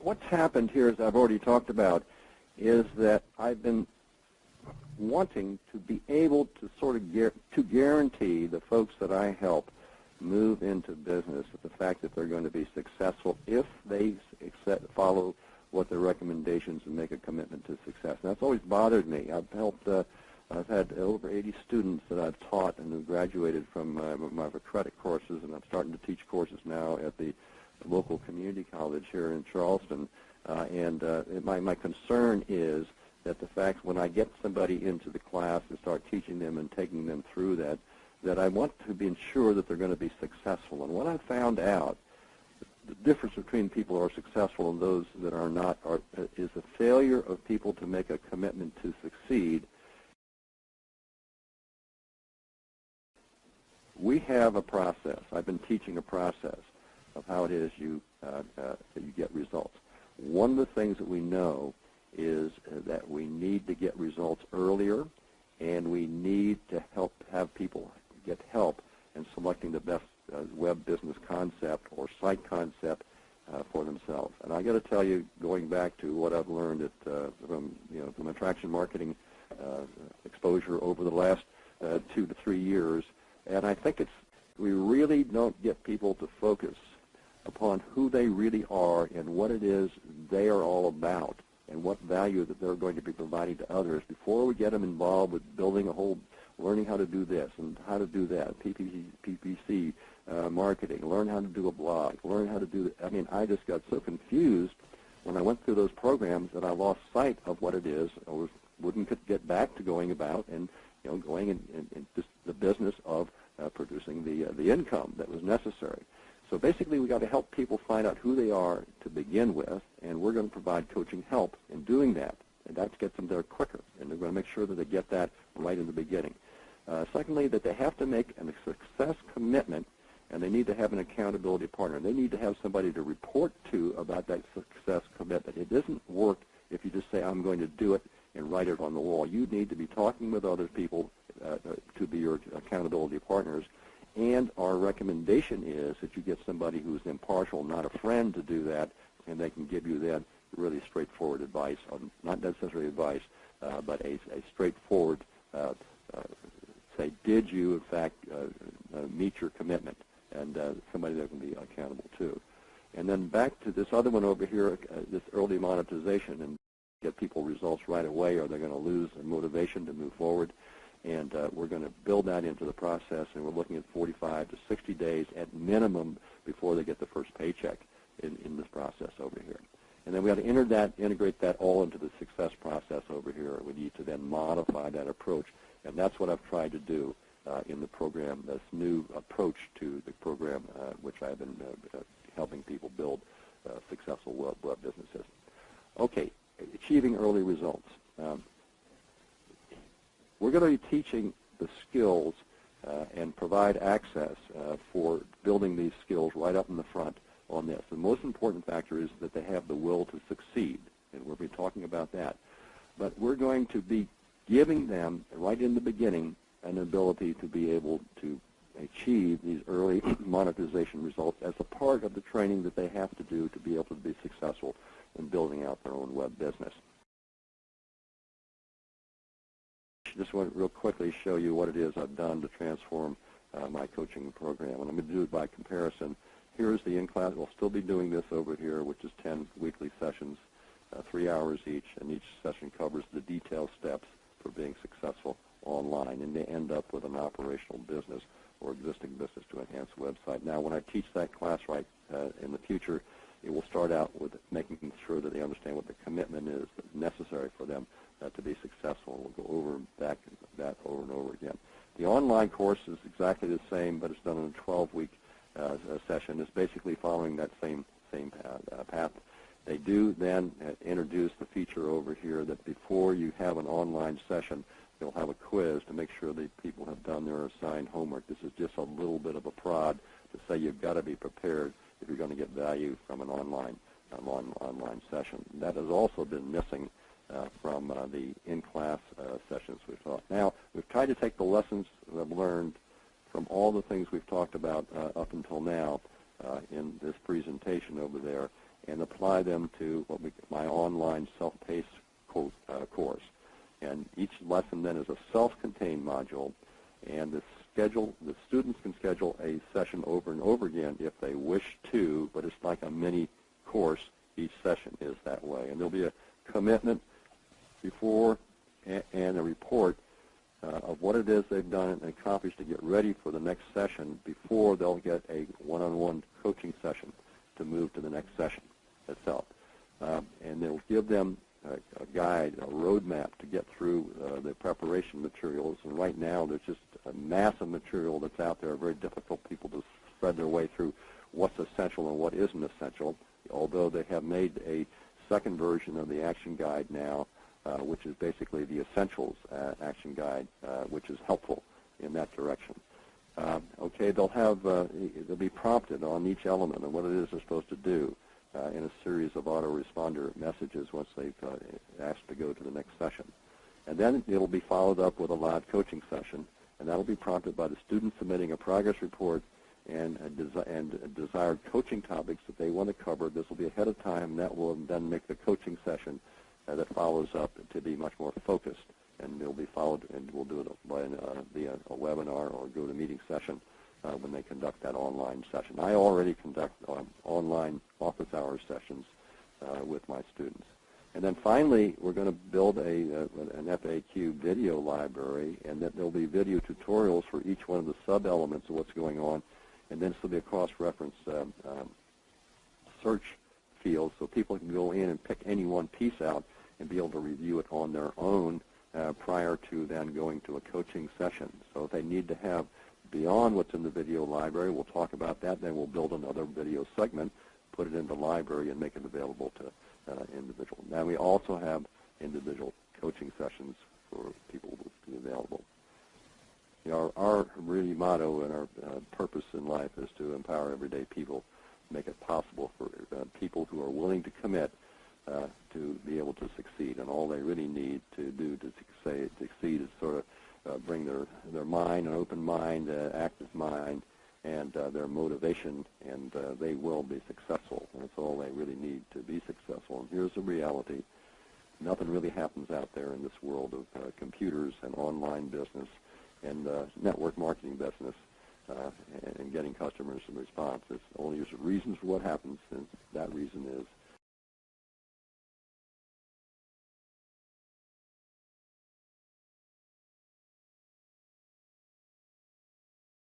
what's happened here, as I've already talked about, is that I've been wanting to be able to sort of guarantee the folks that I help move into business with the fact that they're going to be successful if they follow what their recommendations and make a commitment to success. And that's always bothered me. I've had over 80 students that I've taught and who graduated from my credit courses, and I'm starting to teach courses now at the local community college here in Charleston. My concern is that the fact when I get somebody into the class and start teaching them and taking them through that I want to be sure that they're going to be successful. And what I found out, the difference between people who are successful and those that are not is the failure of people to make a commitment to succeed. We have a process. I've been teaching a process of how it is you get results. One of the things that we know is that we need to get results earlier, and we need to have people get help in selecting the best web business concept or site concept for themselves. And I got to tell you, going back to what I've learned from attraction marketing exposure over the last 2 to 3 years, and I think we really don't get people to focus upon who they really are and what it is they are all about and what value that they're going to be providing to others before we get them involved with building learning how to do this and how to do that, PPC marketing, learn how to do a blog, learn how to do, I just got so confused when I went through those programs that I lost sight of what it is. I wouldn't get back to going about and going in just the business of producing the income that was necessary. So basically, we got to help people find out who they are to begin with, and we're going to provide coaching help in doing that, and that gets them there quicker. And we're going to make sure that they get that right in the beginning. Secondly, that they have to make a success commitment, and they need to have an accountability partner. They need to have somebody to report to about that success commitment. It doesn't work if you just say, I'm going to do it and write it on the wall. You need to be talking with other people to be your accountability partners. And our recommendation is that you get somebody who's impartial, not a friend, to do that, and they can give you then really straightforward advice, not necessarily advice, but a straightforward, say, did you, in fact, meet your commitment, and somebody that can be accountable too. And then back to this other one over here, this early monetization, and get people results right away, or they're going to lose their motivation to move forward. And we're going to build that into the process, and we're looking at 45 to 60 days at minimum before they get the first paycheck in this process over here. And then we got to integrate that all into the success process over here. We need to then modify that approach, and that's what I've tried to do in the program, this new approach to the program, which I've been helping people build successful web businesses. Okay, achieving early results. We're going to be teaching the skills and provide access for building these skills right up in the front on this. The most important factor is that they have the will to succeed, and we'll be talking about that. But we're going to be giving them, right in the beginning, an ability to be able to achieve these early monetization results as a part of the training that they have to do to be able to be successful in building out their own web business. Just want to real quickly show you what it is I've done to transform my coaching program. And I'm going to do it by comparison. Here's the in-class. We'll still be doing this over here, which is 10 weekly sessions, 3 hours each, and each session covers the detailed steps for being successful online, and they end up with an operational business or existing business to enhance the website. Now, when I teach that class right in the future, it will start out with making sure that they understand what the commitment is necessary for them to be successful. We'll go over that over and over again. The online course is exactly the same, but it's done in a 12-week session. It's basically following that same path. They do then introduce the feature over here that before you have an online session, they'll have a quiz to make sure that people have done their assigned homework. This is just a little bit of a prod to say you've got to be prepared if you're going to get value from an online session. That has also been missing from the in-class sessions we've taught. Now, we've tried to take the lessons that I've learned from all the things we've talked about up until now in this presentation over there, and apply them to my online self-paced course. And each lesson then is a self-contained module, and the students can schedule a session over and over again if they wish to, but it's like a mini course. Each session is that way. And there'll be a commitment before and a report of what it is they've done and accomplished to get ready for the next session before they'll get a one-on-one coaching session to move to the next session itself. And they'll give them a guide, a roadmap to get through the preparation materials. And right now there's just a massive material that's out there, very difficult for people to spread their way through what's essential and what isn't essential, although they have made a second version of the action guide now, which is basically the essentials action guide, which is helpful in that direction. Okay, they'll be prompted on each element and what it is they're supposed to do in a series of autoresponder messages once they've asked to go to the next session. And then it'll be followed up with a live coaching session, and that'll be prompted by the student submitting a progress report and desired coaching topics that they want to cover. This will be ahead of time, and that will then make the coaching session that follows up to be much more focused, and it'll be followed, and we'll do it via a webinar or GoToMeeting session when they conduct that online session. I already conduct online office hours sessions with my students. And then finally, we're going to build an FAQ video library, and that there'll be video tutorials for each one of the sub-elements of what's going on, and then there'll be a cross-reference search field so people can go in and pick any one piece out and be able to review it on their own prior to then going to a coaching session. So if they need to have beyond what's in the video library, we'll talk about that. Then we'll build another video segment, put it in the library, and make it available to individuals. Now we also have individual coaching sessions for people to be available. You know, our really motto and our purpose in life is to empower everyday people, make it possible for people who are willing to commit to be able to succeed. And all they really need to do to succeed is sort of bring their mind, an open mind, active mind, and their motivation, and they will be successful. And that's all they really need to be successful. And here's the reality. Nothing really happens out there in this world of computers and online business and network marketing business and getting customers in response. It's only there's reasons for what happens, and that reason is